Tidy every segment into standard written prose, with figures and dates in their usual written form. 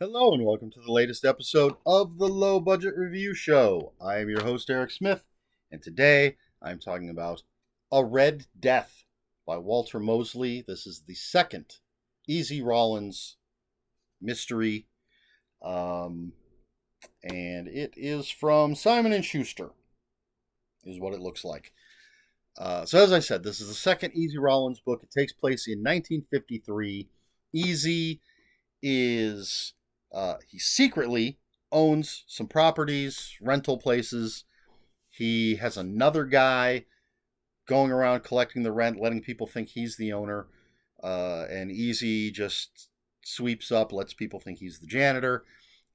Hello and welcome to the latest episode of the Low Budget Review Show. I am your host, Eric Smith, and today I'm talking about A Red Death by Walter Mosley. This is the second Easy Rawlins mystery, and it is from Simon & Schuster, is what it looks like. So as I said, this is the second Easy Rawlins book. It takes place in 1953. Easy is... he secretly owns some properties, rental places. He has another guy going around collecting the rent, letting people think he's the owner. And Easy just sweeps up, lets people think he's the janitor.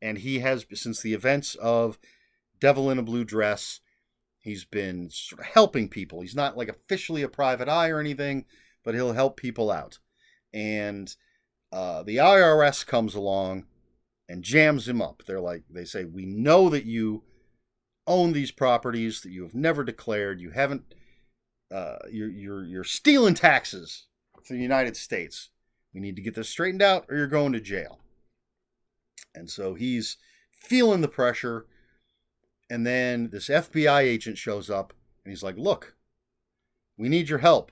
And he has, since the events of Devil in a Blue Dress, he's been sort of helping people. He's not like officially a private eye or anything, but he'll help people out. And the IRS comes along and jams him up. They say, we know that you own these properties that you have never declared. You haven't, you're stealing taxes for the United States. We need to get this straightened out or you're going to jail. And so he's feeling the pressure. And then this FBI agent shows up and he's like, look, we need your help,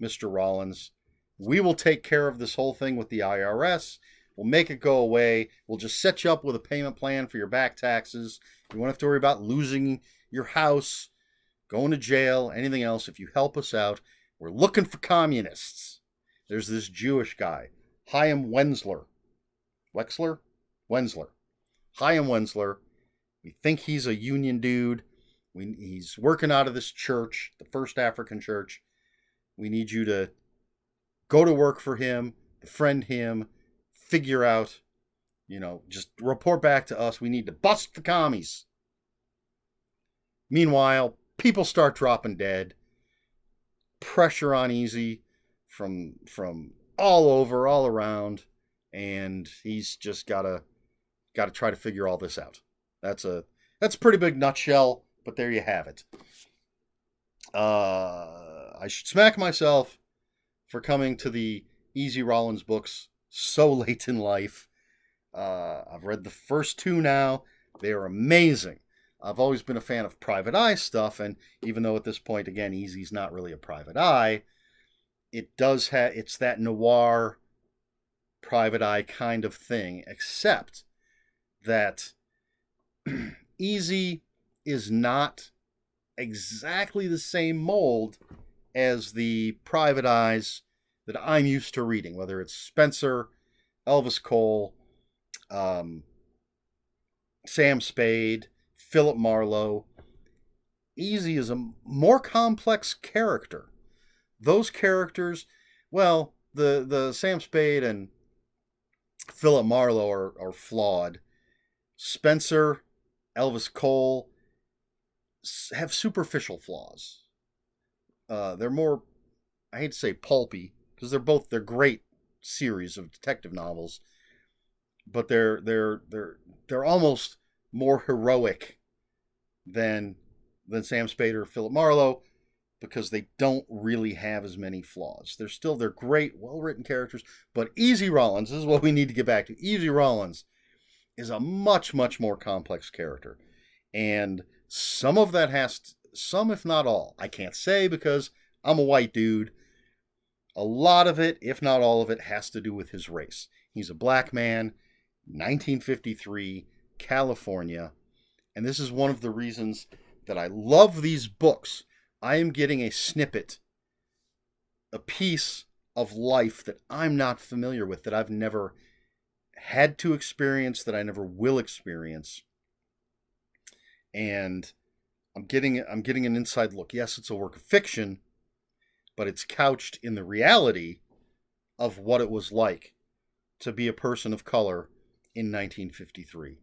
Mr. Rawlins. We will take care of this whole thing with the IRS. We'll make it go away. We'll just set you up with a payment plan for your back taxes. You won't have to worry about losing your house, going to jail, anything else if you help us out. We're looking for communists. There's this Jewish guy, Chaim Wenzler. Wenzler. Chaim Wenzler. We think he's a union dude. He's working out of this church, the First African Church. We need you to go to work for him, befriend him, figure out, just report back to us. We need to bust the commies. Meanwhile, people start dropping dead. Pressure on Easy from all over, all around, and he's just gotta try to figure all this out. That's a pretty big nutshell, but there you have it. I should smack myself for coming to the Easy Rawlins books so late in life. I've read the first two now. They are amazing. I've always been a fan of private eye stuff, and even though at this point, again, Easy's not really a private eye, it's that noir private eye kind of thing, except that Easy is not exactly the same mold as the private eyes that I'm used to reading, whether it's Spencer, Elvis Cole, Sam Spade, Philip Marlowe. Easy is a more complex character. Those characters, well, the Sam Spade and Philip Marlowe are flawed. Spencer, Elvis Cole have superficial flaws. They're more, I hate to say pulpy, because they're great series of detective novels, but they're almost more heroic than Sam Spade or Philip Marlowe, because they don't really have as many flaws. They're great, well-written characters, but Easy Rawlins, this is what we need to get back to. Easy Rawlins is a much, much more complex character. And some of that some if not all, I can't say because I'm a white dude. A lot of it, if not all of it, has to do with his race. He's a black man, 1953, California. And this is one of the reasons that I love these books. I am getting a snippet, a piece of life that I'm not familiar with, that I've never had to experience, that I never will experience. And I'm getting an inside look. Yes, it's a work of fiction, but it's couched in the reality of what it was like to be a person of color in 1953.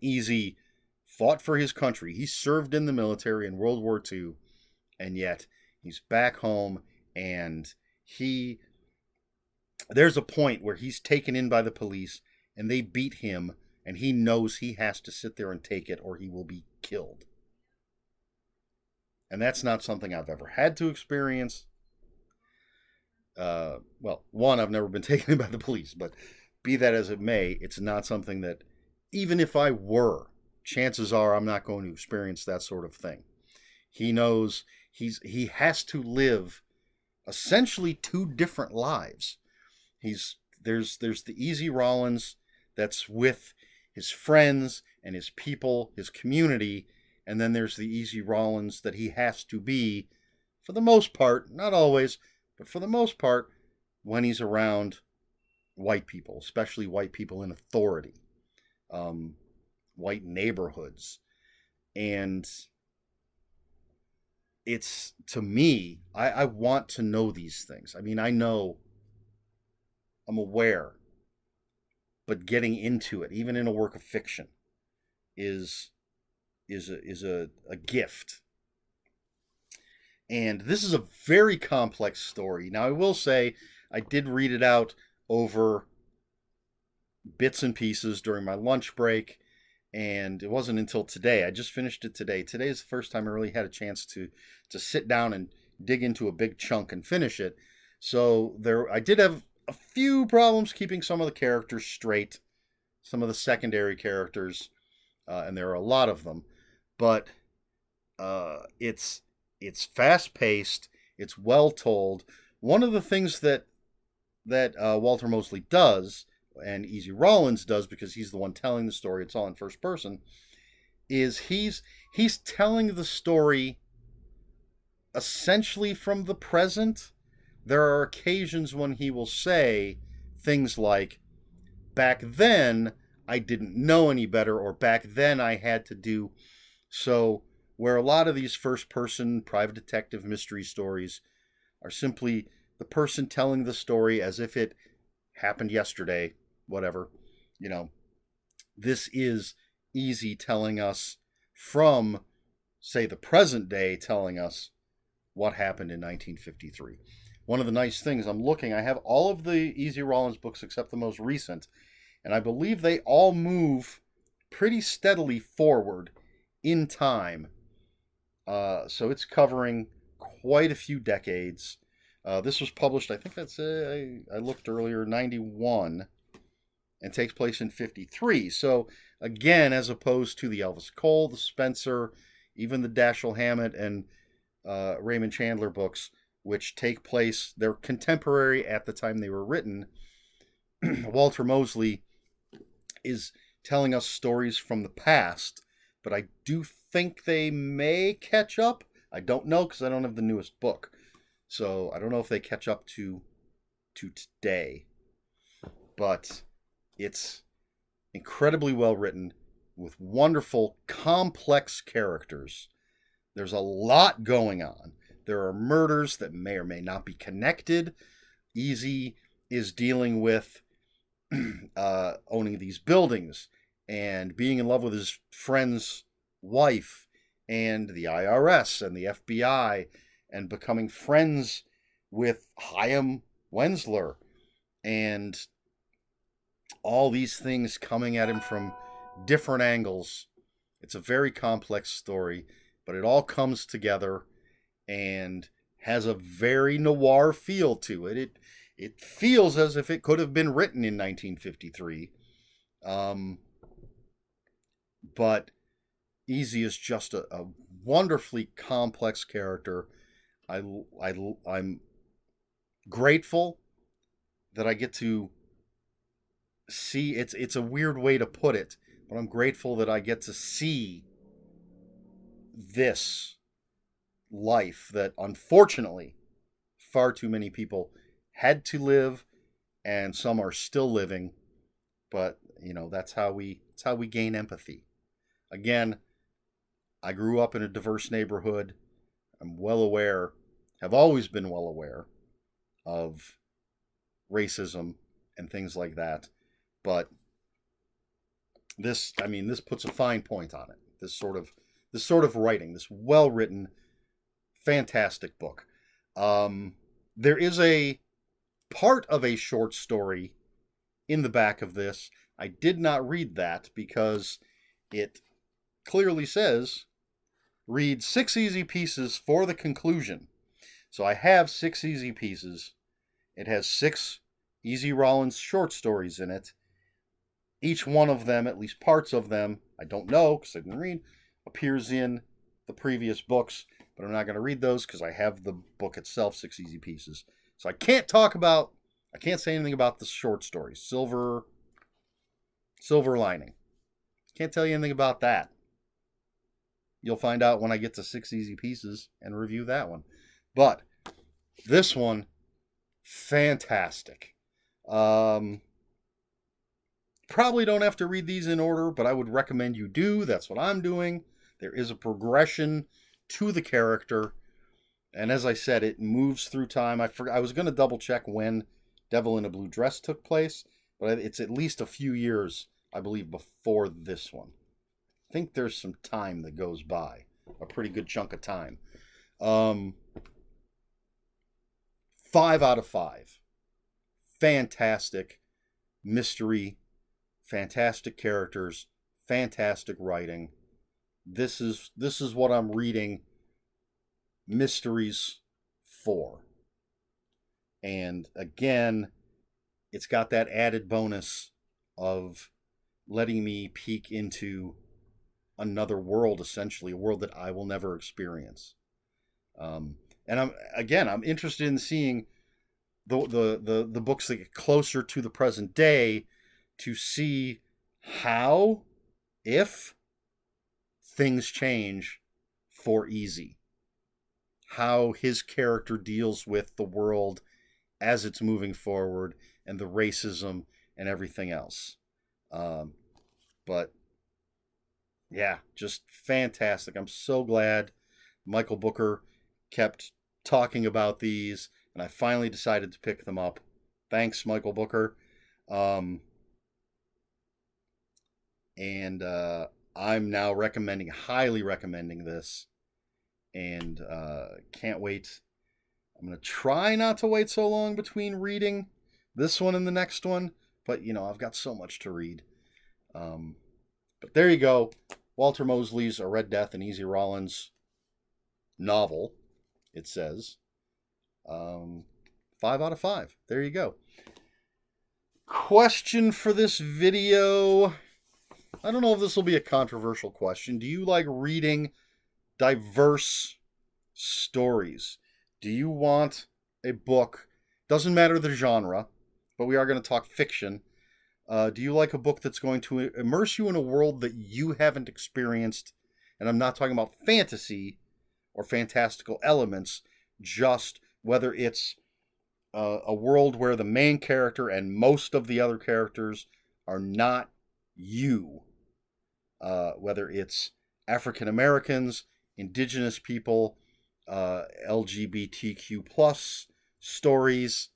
Easy fought for his country. He served in the military in World War II, and yet he's back home, and there's a point where he's taken in by the police, and they beat him, and he knows he has to sit there and take it, or he will be killed. And that's not something I've ever had to experience. Well, one, I've never been taken in by the police, but be that as it may, it's not something that, even if I were, chances are I'm not going to experience that sort of thing. He knows he has to live essentially two different lives. There's the easy Rawlins that's with his friends and his people, his community, and then there's the easy Rawlins that he has to be, for the most part, not always, but for the most part, when he's around white people, especially white people in authority, white neighborhoods. And it's, to me, I want to know these things. I mean, I know, I'm aware, but getting into it, even in a work of fiction, is a gift. And this is a very complex story. Now, I will say, I did read it out over bits and pieces during my lunch break, and it wasn't until today. I just finished it today. Today is the first time I really had a chance to sit down and dig into a big chunk and finish it. So I did have a few problems keeping some of the characters straight, some of the secondary characters, and there are a lot of them. But it's fast-paced. It's well told. One of the things that Walter Mosley does, and Easy Rawlins does, because he's the one telling the story, it's all in first person, is he's telling the story essentially from the present. There are occasions when he will say things like, back then I didn't know any better, or back then I had to do. So where a lot of these first person private detective mystery stories are simply the person telling the story as if it happened yesterday, whatever, this is Easy telling us from, say, the present day, telling us what happened in 1953. One of the nice things, I have all of the Easy Rawlins books except the most recent, and I believe they all move pretty steadily forward in time. So it's covering quite a few decades. This was published, I think I looked earlier, 91, and takes place in 53. So again, as opposed to the Elvis Cole, the Spencer, even the Dashiell Hammett and Raymond Chandler books, which take place, they're contemporary at the time they were written, Walter Mosley is telling us stories from the past, but I do think they may catch up. I don't know, because I don't have the newest book. So I don't know if they catch up to today. But it's incredibly well written, with wonderful, complex characters. There's a lot going on. There are murders that may or may not be connected. Easy is dealing with owning these buildings and being in love with his friend's wife and the IRS and the FBI, and becoming friends with Chaim Wenzler, and all these things coming at him from different angles. It's a very complex story, but it all comes together and has a very noir feel to it. It feels as if it could have been written in 1953. But Easy is just a wonderfully complex character. I'm grateful that I get to see, it's a weird way to put it, but I'm grateful that I get to see this life that unfortunately far too many people had to live, and some are still living. But that's how we gain empathy. Again, I grew up in a diverse neighborhood. I'm well aware, have always been well aware of racism and things like that. But this puts a fine point on it. This sort of writing, this well-written, fantastic book. There is a part of a short story in the back of this. I did not read that because it clearly says, read 6 easy pieces for the conclusion. So I have 6 easy pieces. It has 6 Easy Rawlins short stories in it. Each one of them, at least parts of them, I don't know because I didn't read, appears in the previous books, but I'm not going to read those because I have the book itself, Six Easy Pieces. So I can't say anything about the short stories. Silver Lining. Can't tell you anything about that. You'll find out when I get to Six Easy Pieces and review that one. But this one, fantastic. Probably don't have to read these in order, but I would recommend you do. That's what I'm doing. There is a progression to the character. And as I said, it moves through time. I was going to double check when Devil in a Blue Dress took place, but it's at least a few years, I believe, before this one. I think there's some time that goes by. A pretty good chunk of time. 5 out of 5. Fantastic mystery, fantastic characters, fantastic writing. This is what I'm reading mysteries for. And again, it's got that added bonus of letting me peek into another world, essentially, a world that I will never experience. And I'm interested in seeing the books that get closer to the present day to see how, if things change for Easy, how his character deals with the world as it's moving forward and the racism and everything else. But yeah, just fantastic. I'm so glad Michael Booker kept talking about these, and I finally decided to pick them up. Thanks, Michael Booker. I'm now highly recommending this, and can't wait. I'm going to try not to wait so long between reading this one and the next one, but I've got so much to read. But there you go. Walter Mosley's A Red Death and Easy Rawlins novel, it says. 5 out of 5. There you go. Question for this video. I don't know if this will be a controversial question. Do you like reading diverse stories? Do you want a book, doesn't matter the genre, but we are going to talk fiction. Do you like a book that's going to immerse you in a world that you haven't experienced? And I'm not talking about fantasy or fantastical elements, just whether it's a world where the main character and most of the other characters are not you. Whether it's African Americans, indigenous people, LGBTQ plus stories.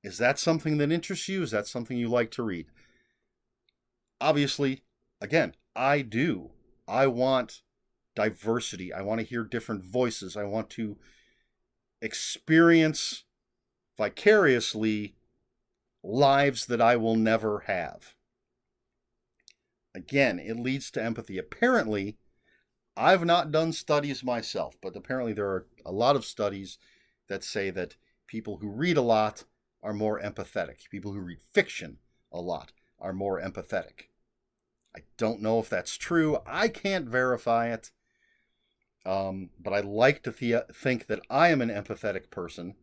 Is that something that interests you? Is that something you like to read? Obviously, again, I do. I want diversity. I want to hear different voices. I want to experience vicariously lives that I will never have. Again, it leads to empathy. Apparently, I've not done studies myself, but apparently there are a lot of studies that say that people who read a lot are more empathetic. People who read fiction a lot are more empathetic. I don't know if that's true. I can't verify it. But I like to think that I am an empathetic person,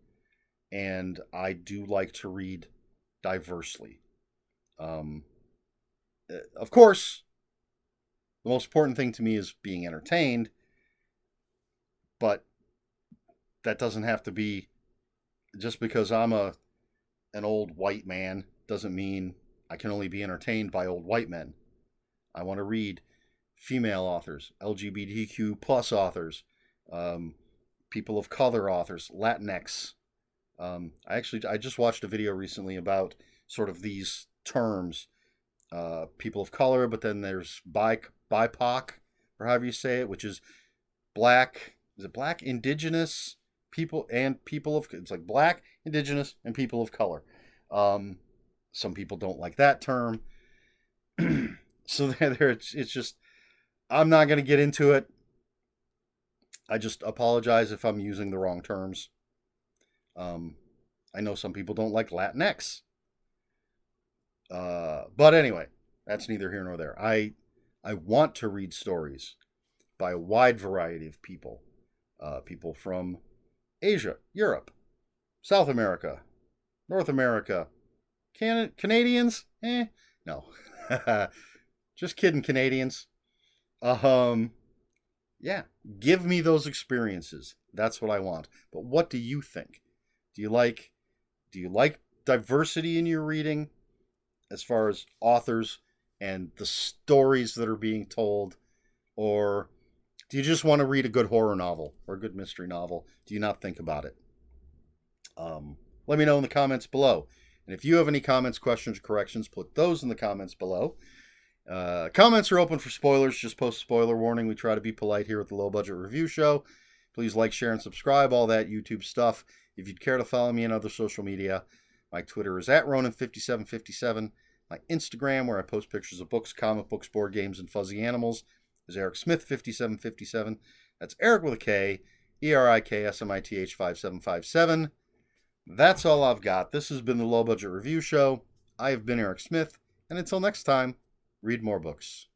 and I do like to read diversely. Of course, the most important thing to me is being entertained, but that doesn't have to be just because I'm an old white man doesn't mean I can only be entertained by old white men. I want to read female authors, LGBTQ plus authors, people of color authors, Latinx. I just watched a video recently about sort of these terms, people of color, but then there's BIPOC, or however you say it, which is black, indigenous people, and people of, it's like black, indigenous, and people of color. Some people don't like that term. So it's just, I'm not going to get into it. I just apologize if I'm using the wrong terms. I know some people don't like Latinx. But anyway, that's neither here nor there. I want to read stories by a wide variety of people. People from Asia, Europe, South America, North America, Canadians? No. Just kidding, Canadians. Yeah, give me those experiences. That's what I want. But what do you think? Do you like diversity in your reading as far as authors and the stories that are being told, or do you just want to read a good horror novel or a good mystery novel? Do you not think about it? Let me know in the comments below. And if you have any comments, questions, or corrections, put those in the comments below. Comments are open for spoilers. Just post spoiler warning. We try to be polite here at the Low Budget Review Show. Please like, share, and subscribe. All that YouTube stuff. If you'd care to follow me on other social media, my Twitter is @Ronan5757. My Instagram, where I post pictures of books, comic books, board games, and fuzzy animals, is EricSmith5757. That's Eric with a K, ERIKSMITH 5757. That's all I've got. This has been the Low Budget Review Show. I have been Eric Smith, and until next time, read more books.